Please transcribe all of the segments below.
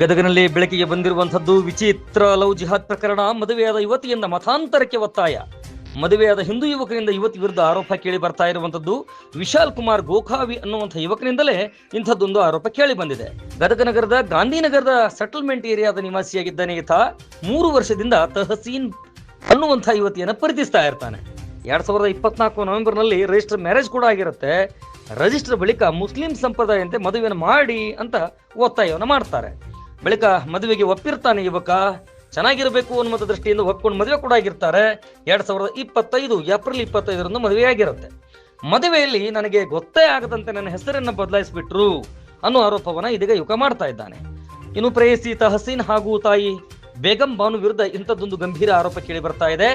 ಗದಗನಲ್ಲಿ ಬೆಳಕಿಗೆ ಬಂದಿರುವಂತದ್ದು ವಿಚಿತ್ರ ಲವ್ ಜಿಹಾದ್ ಪ್ರಕರಣ. ಮದುವೆಯಾದ ಯುವತಿಯಿಂದ ಮತಾಂತರಕ್ಕೆ ಒತ್ತಾಯ. ಮದುವೆಯಾದ ಹಿಂದೂ ಯುವಕನಿಂದ ಯುವತಿ ವಿರುದ್ಧ ಆರೋಪ ಕೇಳಿ ಬರ್ತಾ ಇರುವಂತದ್ದು. ವಿಶಾಲ್ ಕುಮಾರ್ ಗೋಖಾವಿ ಅನ್ನುವಂಥ ಯುವಕನಿಂದಲೇ ಇಂಥದ್ದೊಂದು ಆರೋಪ ಕೇಳಿ ಬಂದಿದೆ. ಗದಗ ನಗರದ ಗಾಂಧಿನಗರದ ಸೆಟಲ್ಮೆಂಟ್ ಏರಿಯಾದ ನಿವಾಸಿಯಾಗಿದ್ದಾನೆ ಈತ. 3 ವರ್ಷದಿಂದ ತಹಸೀನ್ ಅನ್ನುವಂಥ ಯುವತಿಯನ್ನು ಪ್ರೀತಿಸ್ತಾ ಇರ್ತಾನೆ. 2024 ನವೆಂಬರ್ನಲ್ಲಿ ರಿಜಿಸ್ಟರ್ ಮ್ಯಾರೇಜ್ ಕೂಡ ಆಗಿರುತ್ತೆ. ರಿಜಿಸ್ಟರ್ ಬಳಿಕ ಮುಸ್ಲಿಂ ಸಂಪ್ರದಾಯಂತೆ ಮದುವೆಯನ್ನು ಮಾಡಿ ಅಂತ ಒತ್ತಾಯವನ್ನು ಮಾಡ್ತಾರೆ. ಬಳಿಕ ಮದುವೆಗೆ ಒಪ್ಪಿರ್ತಾನೆ ಯುವಕ. ಚೆನ್ನಾಗಿರಬೇಕು ಅನ್ನುವಂಥ ದೃಷ್ಟಿಯಿಂದ ಒಪ್ಕೊಂಡು ಮದುವೆ ಕೂಡ ಆಗಿರ್ತಾರೆ. 2025 ಏಪ್ರಿಲ್ 25ರಂದು ಮದುವೆಯಾಗಿರುತ್ತೆ. ಮದುವೆಯಲ್ಲಿ ನನಗೆ ಗೊತ್ತೇ ಆಗದಂತೆ ನನ್ನ ಹೆಸರನ್ನು ಬದಲಾಯಿಸಿಬಿಟ್ರು ಅನ್ನೋ ಆರೋಪವನ್ನ ಇದೀಗ ಯುವಕ ಮಾಡ್ತಾ ಇದ್ದಾನೆ. ಇನ್ನು ಪ್ರೇಯಸಿ ತಹಸೀನ್ ಹಾಗೂ ತಾಯಿ ಬೇಗಂ ಬಾನು ವಿರುದ್ಧ ಇಂಥದ್ದೊಂದು ಗಂಭೀರ ಆರೋಪ ಕೇಳಿ ಬರ್ತಾ ಇದೆ.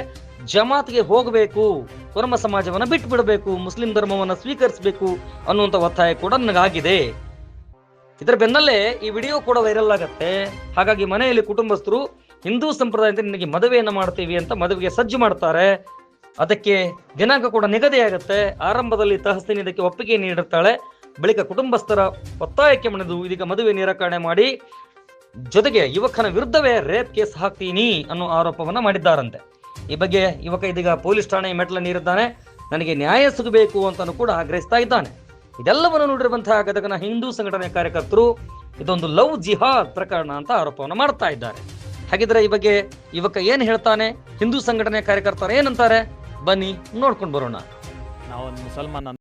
ಜಮಾತ್ಗೆ ಹೋಗಬೇಕು, ಕುರ್ಮ ಸಮಾಜವನ್ನ ಬಿಟ್ಟು ಬಿಡಬೇಕು, ಮುಸ್ಲಿಂ ಧರ್ಮವನ್ನ ಸ್ವೀಕರಿಸಬೇಕು ಅನ್ನುವಂಥ ಒತ್ತಾಯ ಕೂಡ ನನಗಾಗಿದೆ. ಇದರ ಬೆನ್ನಲ್ಲೇ ಈ ವಿಡಿಯೋ ಕೂಡ ವೈರಲ್ ಆಗತ್ತೆ. ಹಾಗಾಗಿ ಮನೆಯಲ್ಲಿ ಕುಟುಂಬಸ್ಥರು ಹಿಂದೂ ಸಂಪ್ರದಾಯದ ನಿನಗೆ ಮದುವೆಯನ್ನ ಮಾಡ್ತೀವಿ ಅಂತ ಮದುವೆಗೆ ಸಜ್ಜು ಮಾಡ್ತಾರೆ. ಅದಕ್ಕೆ ದಿನಾಂಕ ಕೂಡ ನಿಗದಿಯಾಗುತ್ತೆ. ಆರಂಭದಲ್ಲಿ ತಹಸೀನ್ ಇದಕ್ಕೆ ಒಪ್ಪಿಗೆ ನೀಡುತ್ತಾಳೆ. ಬಳಿಕ ಕುಟುಂಬಸ್ಥರ ಒತ್ತಾಯಕ್ಕೆ ಮಣಿದು ಇದೀಗ ಮದುವೆ ನಿರಾಕರಣೆ ಮಾಡಿ ಜೊತೆಗೆ ಯುವಕನ ವಿರುದ್ಧವೇ ರೇಪ್ ಕೇಸ್ ಹಾಕ್ತೀನಿ ಅನ್ನೋ ಆರೋಪವನ್ನ ಮಾಡಿದ್ದಾರಂತೆ. ಈ ಬಗ್ಗೆ ಯುವಕ ಇದೀಗ ಪೊಲೀಸ್ ಠಾಣೆ ಮೆಟ್ಲನ್ನೇರಿದ್ದಾನೆ. ನನಗೆ ನ್ಯಾಯ ಸಿಗಬೇಕು ಅಂತಾನು ಕೂಡ ಆಗ್ರಹಿಸ್ತಾ ಇದ್ದಾನೆ. ಇದೆಲ್ಲವನ್ನು ನೋಡಿರುವಂತಹ ಗದಗನ ಹಿಂದೂ ಸಂಘಟನೆ ಕಾರ್ಯಕರ್ತರು ಇದೊಂದು ಲವ್ ಜಿಹಾದ್ ಪ್ರಕರಣ ಅಂತ ಆರೋಪವನ್ನು ಮಾಡ್ತಾ ಇದ್ದಾರೆ. ಹಾಗಿದ್ರೆ ಈ ಬಗ್ಗೆ ಯುವಕ ಏನ್ ಹೇಳ್ತಾನೆ, ಹಿಂದೂ ಸಂಘಟನೆ ಕಾರ್ಯಕರ್ತರು ಏನಂತಾರೆ, ಬನ್ನಿ ನೋಡ್ಕೊಂಡು ಬರೋಣ. ನಾವೊಂದು ಮುಸಲ್ಮಾನ